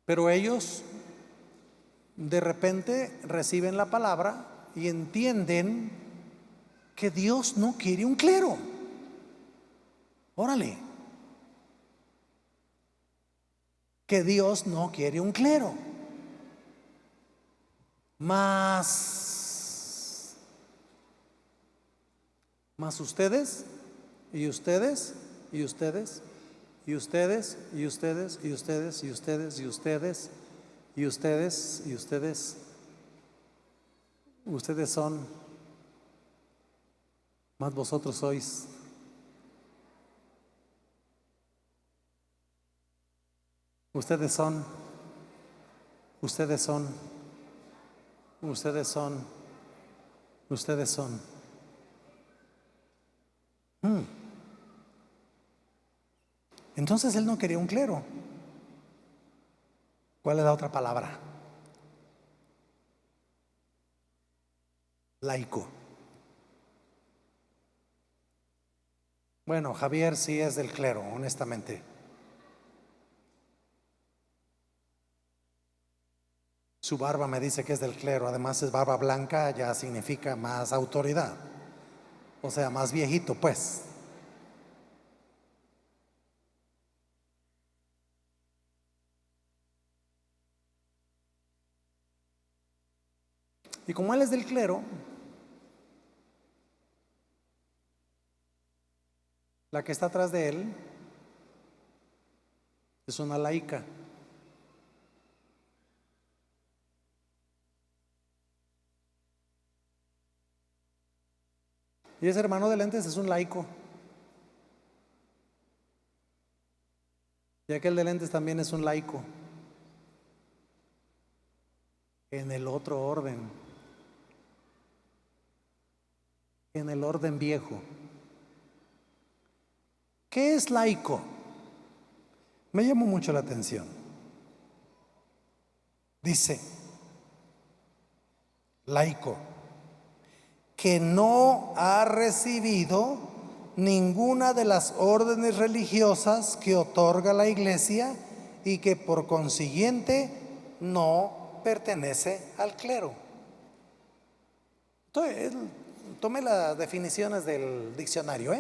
Pero ellos de repente reciben la palabra y entienden que Dios no quiere un clero. Órale. Que Dios no quiere un clero. Más ustedes y ustedes y ustedes y ustedes y ustedes y ustedes y ustedes y ustedes y ustedes y ustedes son, más vosotros sois. Ustedes son. Entonces él no quería un clero. ¿Cuál es la otra palabra? Laico. Bueno, Javier sí es del clero, honestamente. Su barba me dice que es del clero, además es barba blanca, ya significa más autoridad, o sea, más viejito, pues. Y como él es del clero, la que está atrás de él es una laica. Y ese hermano de lentes es un laico. Y aquel de lentes también es un laico. En el otro orden. En el orden viejo. ¿Qué es laico? Me llamó mucho la atención. Dice, laico, que no ha recibido ninguna de las órdenes religiosas que otorga la Iglesia y que por consiguiente no pertenece al clero. Entonces, tome las definiciones del diccionario,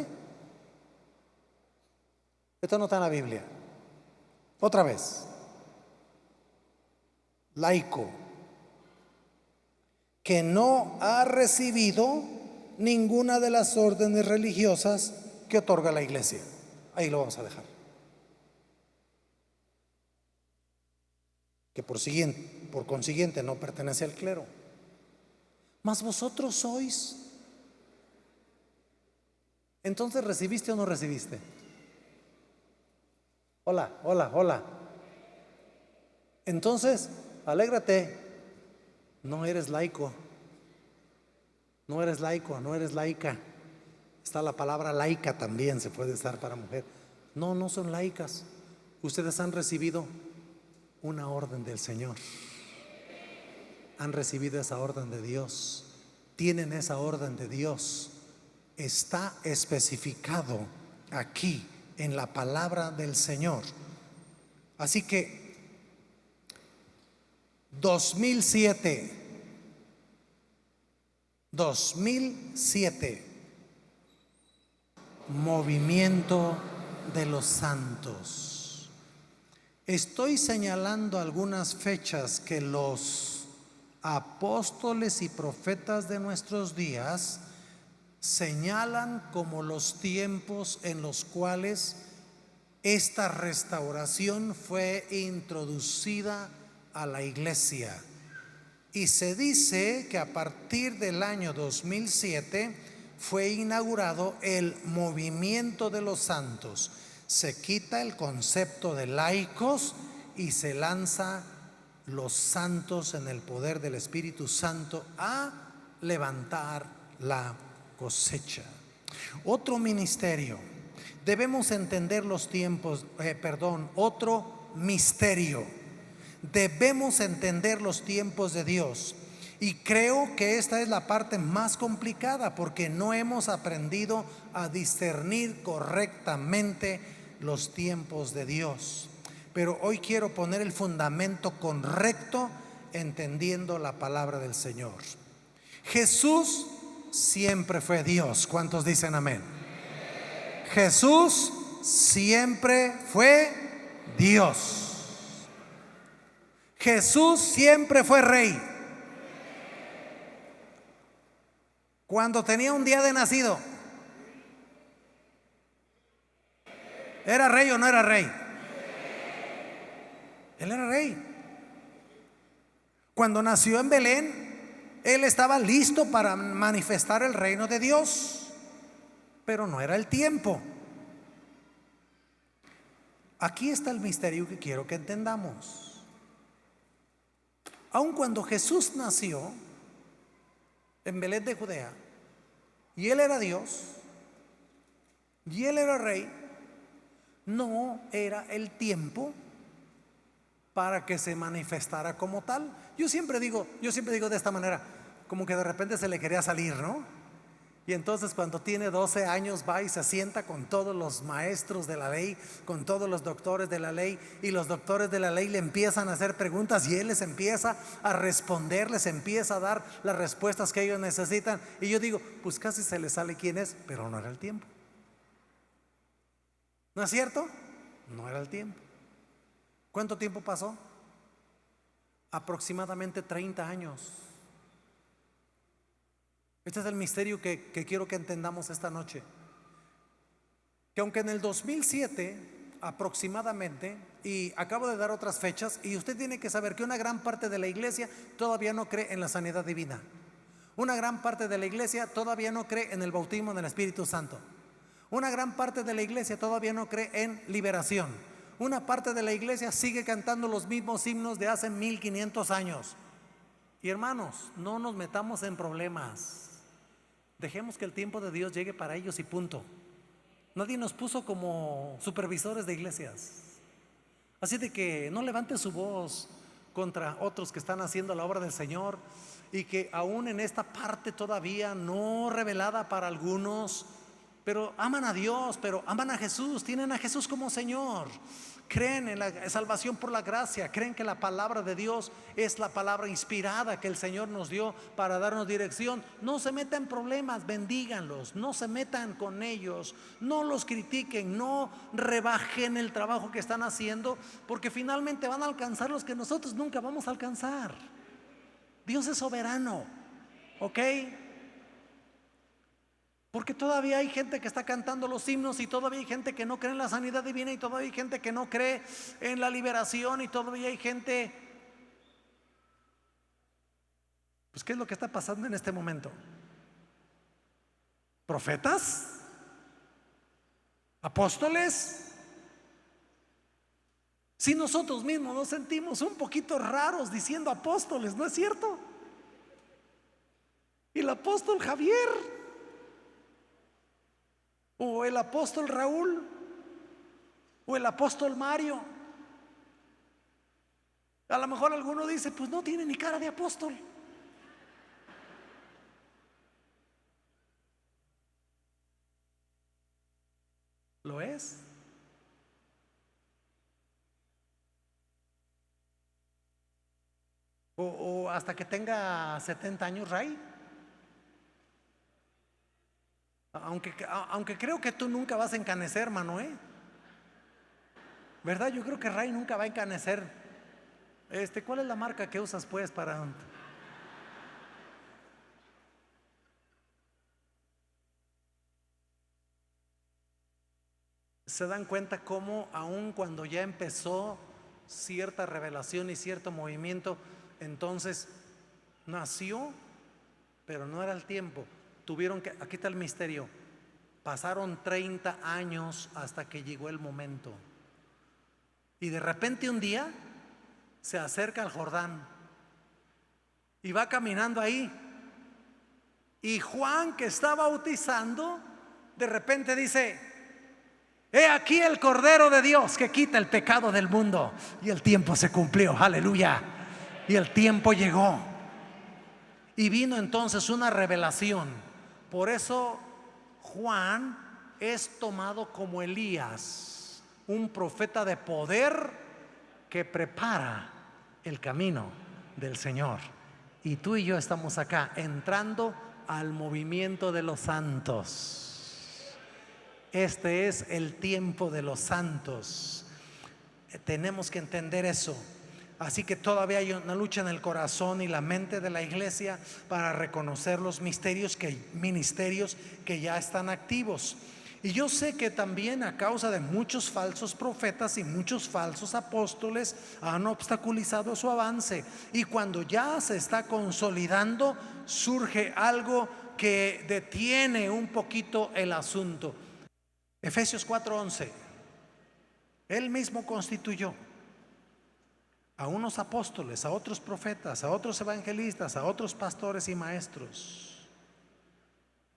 Esto no está en la Biblia. Otra vez. Laico, que no ha recibido ninguna de las órdenes religiosas que otorga la Iglesia. Ahí lo vamos a dejar. Que por consiguiente no pertenece al clero. Mas vosotros sois. Entonces, ¿recibiste o no recibiste? Hola. Entonces, alégrate. No eres laico. No eres laico, no eres laica. Está la palabra laica también, se puede usar para mujer. No son laicas. Ustedes han recibido una orden del Señor. Han recibido esa orden de Dios. Tienen esa orden de Dios. Está especificado aquí en la palabra del Señor. Así que 2007, movimiento de los santos. Estoy señalando algunas fechas que los apóstoles y profetas de nuestros días señalan como los tiempos en los cuales esta restauración fue introducida a la iglesia. Y se dice que a partir del año 2007 fue inaugurado el movimiento de los santos. Se quita el concepto de laicos y se lanza los santos en el poder del Espíritu Santo a levantar la cosecha. Otro ministerio. Debemos entender los tiempos, otro misterio. Debemos entender los tiempos de Dios. Y creo que esta es la parte más complicada porque no hemos aprendido a discernir correctamente los tiempos de Dios. Pero hoy quiero poner el fundamento correcto entendiendo la palabra del Señor. Jesús siempre fue Dios. ¿Cuántos dicen amén? Jesús siempre fue Dios. Jesús siempre fue rey. Cuando tenía un día de nacido, ¿era rey o no era rey? Él era rey. Cuando nació en Belén, él estaba listo para manifestar el reino de Dios, pero no era el tiempo. Aquí está el misterio que quiero que entendamos. Aun cuando Jesús nació en Belén de Judea, y él era Dios, y él era rey, no era el tiempo para que se manifestara como tal. Yo siempre digo de esta manera, como que de repente se le quería salir, ¿no? Y entonces cuando tiene 12 años va y se sienta con todos los maestros de la ley, con todos los doctores de la ley, y los doctores de la ley le empiezan a hacer preguntas y él les empieza a responder, les empieza a dar las respuestas que ellos necesitan. Y yo digo, pues casi se le sale quién es, pero no era el tiempo. ¿No es cierto? No era el tiempo. ¿Cuánto tiempo pasó? Aproximadamente 30 años. Este es el misterio que quiero que entendamos esta noche. Que aunque en el 2007 aproximadamente, y acabo de dar otras fechas, y usted tiene que saber que una gran parte de la iglesia todavía no cree en la sanidad divina. Una gran parte de la iglesia todavía no cree en el bautismo en el Espíritu Santo. Una gran parte de la iglesia todavía no cree en liberación. Una parte de la iglesia sigue cantando los mismos himnos de hace 1500 años. Y hermanos, no nos metamos en problemas. Dejemos que el tiempo de Dios llegue para ellos y punto. Nadie nos puso como supervisores de iglesias. Así de que no levante su voz contra otros que están haciendo la obra del Señor, y que aún en esta parte todavía no revelada para algunos, pero aman a Dios, pero aman a Jesús, tienen a Jesús como Señor, creen en la salvación por la gracia, creen que la palabra de Dios es la palabra inspirada que el Señor nos dio para darnos dirección. No se metan en problemas, bendíganlos, no se metan con ellos, no los critiquen, no rebajen el trabajo que están haciendo, porque finalmente van a alcanzar los que nosotros nunca vamos a alcanzar. Dios es soberano, ¿ok? Porque todavía hay gente que está cantando los himnos, y todavía hay gente que no cree en la sanidad divina, y todavía hay gente que no cree en la liberación, y todavía hay gente. Pues ¿qué es lo que está pasando en este momento? ¿Profetas? ¿Apóstoles? Si nosotros mismos nos sentimos un poquito raros diciendo apóstoles, ¿no es cierto? Y el apóstol Javier, o el apóstol Raúl, o el apóstol Mario. A lo mejor alguno dice, pues no tiene ni cara de apóstol. ¿Lo es? O hasta que tenga 70 años, Ray. Aunque creo que tú nunca vas a encanecer, hermano, ¿verdad? Yo creo que Ray nunca va a encanecer. ¿Cuál es la marca que usas pues para? Se dan cuenta cómo aun cuando ya empezó cierta revelación y cierto movimiento, entonces nació, pero no era el tiempo. Tuvieron que, aquí está el misterio, pasaron 30 años hasta que llegó el momento. Y de repente un día se acerca al Jordán y va caminando ahí, y Juan, que está bautizando, de repente dice: he aquí el Cordero de Dios que quita el pecado del mundo. Y el tiempo se cumplió, aleluya. Y el tiempo llegó, y vino entonces una revelación. Por eso Juan es tomado como Elías, un profeta de poder que prepara el camino del Señor. Y tú y yo estamos acá entrando al movimiento de los santos. Este es el tiempo de los santos. Tenemos que entender eso. Así que todavía hay una lucha en el corazón y la mente de la iglesia para reconocer los ministerios que ya están activos. Y yo sé que también, a causa de muchos falsos profetas y muchos falsos apóstoles, han obstaculizado su avance. Y cuando ya se está consolidando, surge algo que detiene un poquito el asunto. Efesios 4:11. Él mismo constituyó a unos apóstoles, a otros profetas, a otros evangelistas, a otros pastores y maestros.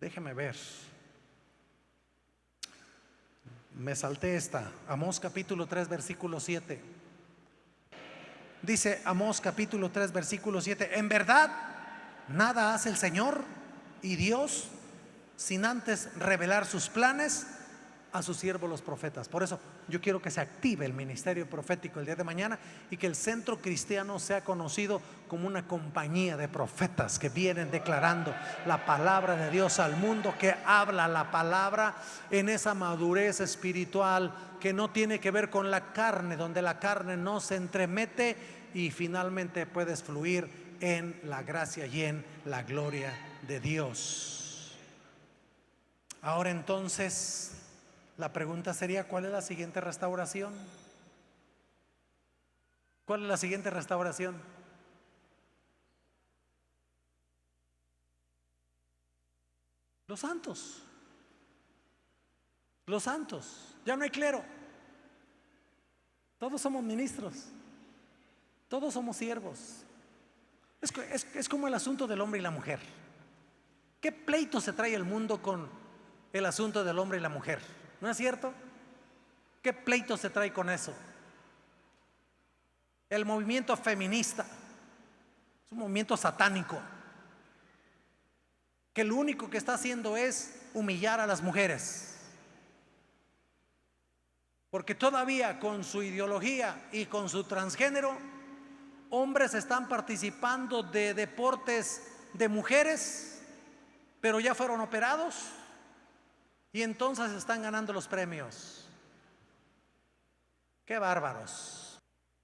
Déjeme ver. Me salté esta. Amós capítulo 3 versículo 7. Dice Amós capítulo 3 versículo 7: en verdad nada hace el Señor y Dios sin antes revelar sus planes a sus siervos los profetas. Por eso yo quiero que se active el ministerio profético el día de mañana, y que el centro cristiano sea conocido como una compañía de profetas que vienen declarando la palabra de Dios al mundo, que habla la palabra en esa madurez espiritual que no tiene que ver con la carne, donde la carne no se entremete, y finalmente puedes fluir en la gracia y en la gloria de Dios. Ahora entonces, la pregunta sería, ¿cuál es la siguiente restauración? ¿Cuál es la siguiente restauración? Los santos. Los santos. Ya no hay clero. Todos somos ministros. Todos somos siervos. Es como el asunto del hombre y la mujer. ¿Qué pleito se trae el mundo con el asunto del hombre y la mujer? ¿No es cierto? ¿Qué pleito se trae con eso? El movimiento feminista es un movimiento satánico que lo único que está haciendo es humillar a las mujeres, porque todavía con su ideología y con su transgénero, hombres están participando de deportes de mujeres, pero ya fueron operados y entonces están ganando los premios. ¡Qué bárbaros!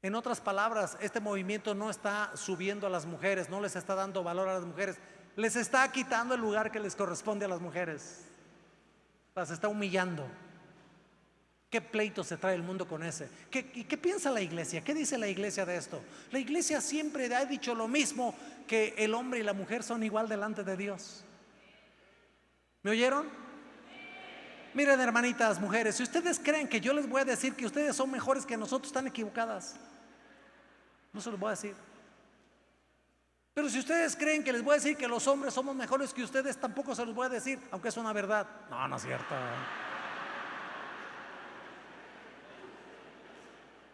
En otras palabras, este movimiento no está subiendo a las mujeres, no les está dando valor a las mujeres, les está quitando el lugar que les corresponde a las mujeres, las está humillando. ¿Qué pleito se trae el mundo con ese? ¿Qué piensa la iglesia? ¿Qué dice la iglesia de esto? La iglesia siempre ha dicho lo mismo, que el hombre y la mujer son igual delante de Dios. ¿Me oyeron? Miren, hermanitas, mujeres, si ustedes creen que yo les voy a decir que ustedes son mejores que nosotros, están equivocadas. No se los voy a decir. Pero si ustedes creen que les voy a decir que los hombres somos mejores que ustedes, tampoco se los voy a decir, aunque es una verdad. No, no es cierto.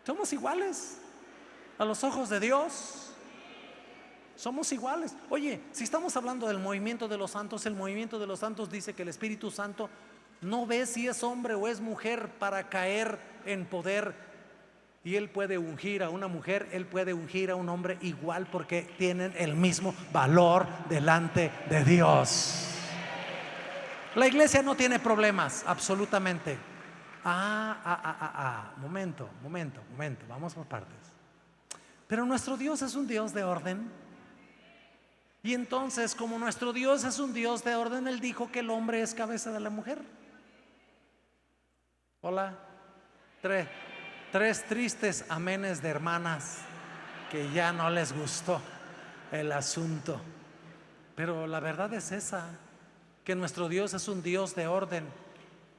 Somos iguales a los ojos de Dios. Somos iguales. Oye, si estamos hablando del movimiento de los santos, el movimiento de los santos dice que el Espíritu Santo no ve si es hombre o es mujer para caer en poder, y él puede ungir a una mujer, él puede ungir a un hombre igual, porque tienen el mismo valor delante de Dios. La iglesia no tiene problemas, absolutamente. Momento, vamos por partes. Pero nuestro Dios es un Dios de orden. Y entonces, como nuestro Dios es un Dios de orden, Él dijo que el hombre es cabeza de la mujer. Hola. Tres tristes amenes de hermanas que ya no les gustó el asunto. Pero la verdad es esa, que nuestro Dios es un Dios de orden.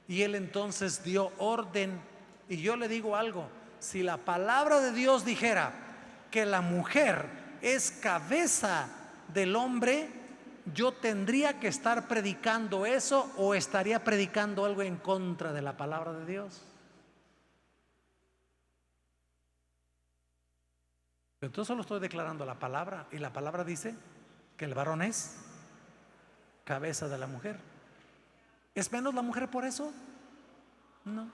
Y Él entonces dio orden. Y yo le digo algo: si la palabra de Dios dijera que la mujer es cabeza del hombre, yo tendría que estar predicando eso, o estaría predicando algo en contra de la palabra de Dios. Pero entonces solo estoy declarando la palabra, y la palabra dice que el varón es cabeza de la mujer. ¿Es menos la mujer por eso? No,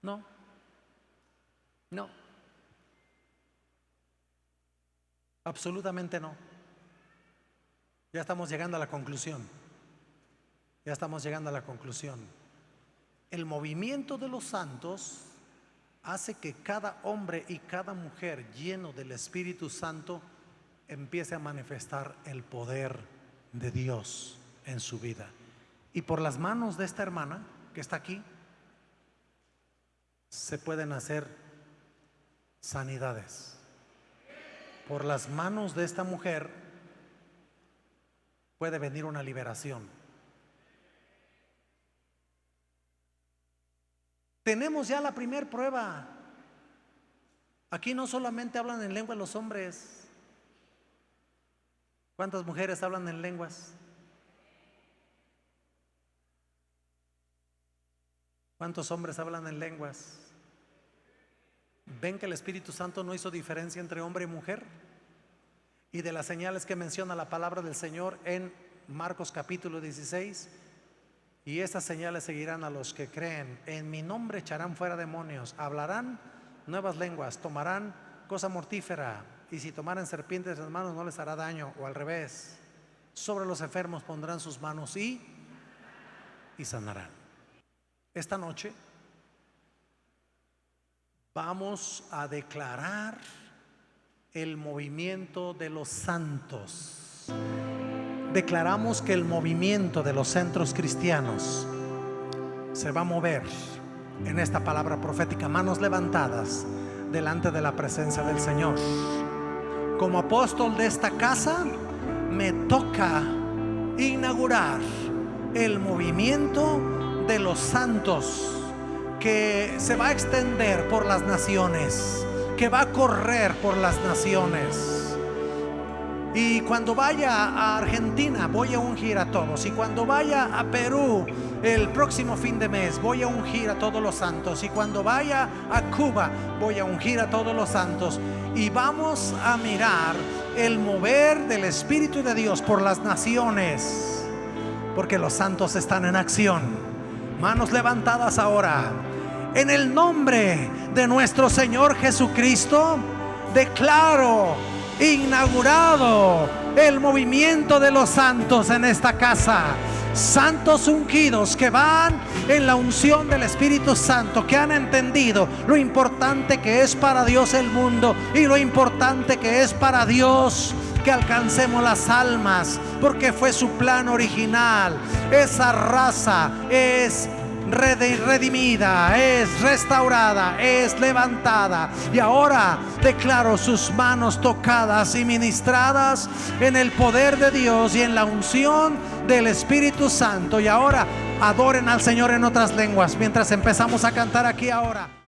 no, no, absolutamente no. Ya estamos llegando a la conclusión. Ya estamos llegando a la conclusión. El movimiento de los santos hace que cada hombre y cada mujer lleno del Espíritu Santo empiece a manifestar el poder de Dios en su vida. Y por las manos de esta hermana que está aquí, se pueden hacer sanidades. Por las manos de esta mujer puede venir una liberación. Tenemos ya la primer prueba. Aquí no solamente hablan en lengua los hombres. ¿Cuántas mujeres hablan en lenguas? ¿Cuántos hombres hablan en lenguas? ¿Ven que el Espíritu Santo no hizo diferencia entre hombre y mujer? Y de las señales que menciona la palabra del Señor en Marcos capítulo 16: y estas señales seguirán a los que creen, en mi nombre echarán fuera demonios, hablarán nuevas lenguas, tomarán cosa mortífera, y si tomaren serpientes en las manos no les hará daño, o al revés, sobre los enfermos pondrán sus manos y sanarán. Esta noche vamos a declarar el movimiento de los santos. declaramos que el movimiento de los centros cristianos se va a mover en esta palabra profética. Manos levantadas delante de la presencia del Señor. Como apóstol de esta casa, me toca inaugurar el movimiento de los santos que se va a extender por las naciones, que va a correr por las naciones. Y cuando vaya a Argentina voy a ungir a todos, y cuando vaya a Perú el próximo fin de mes voy a ungir a todos los santos, y cuando vaya a Cuba voy a ungir a todos los santos, y vamos a mirar el mover del Espíritu de Dios por las naciones, porque los santos están en acción. Manos levantadas ahora. En el nombre de nuestro Señor Jesucristo, declaro inaugurado el movimiento de los santos en esta casa. Santos ungidos que van en la unción del Espíritu Santo, que han entendido lo importante que es para Dios el mundo y lo importante que es para Dios que alcancemos las almas, porque fue su plan original. Esa raza es redimida, es restaurada, es levantada, y ahora declaro sus manos tocadas y ministradas en el poder de Dios y en la unción del Espíritu Santo. Y ahora adoren al Señor en otras lenguas mientras empezamos a cantar aquí ahora.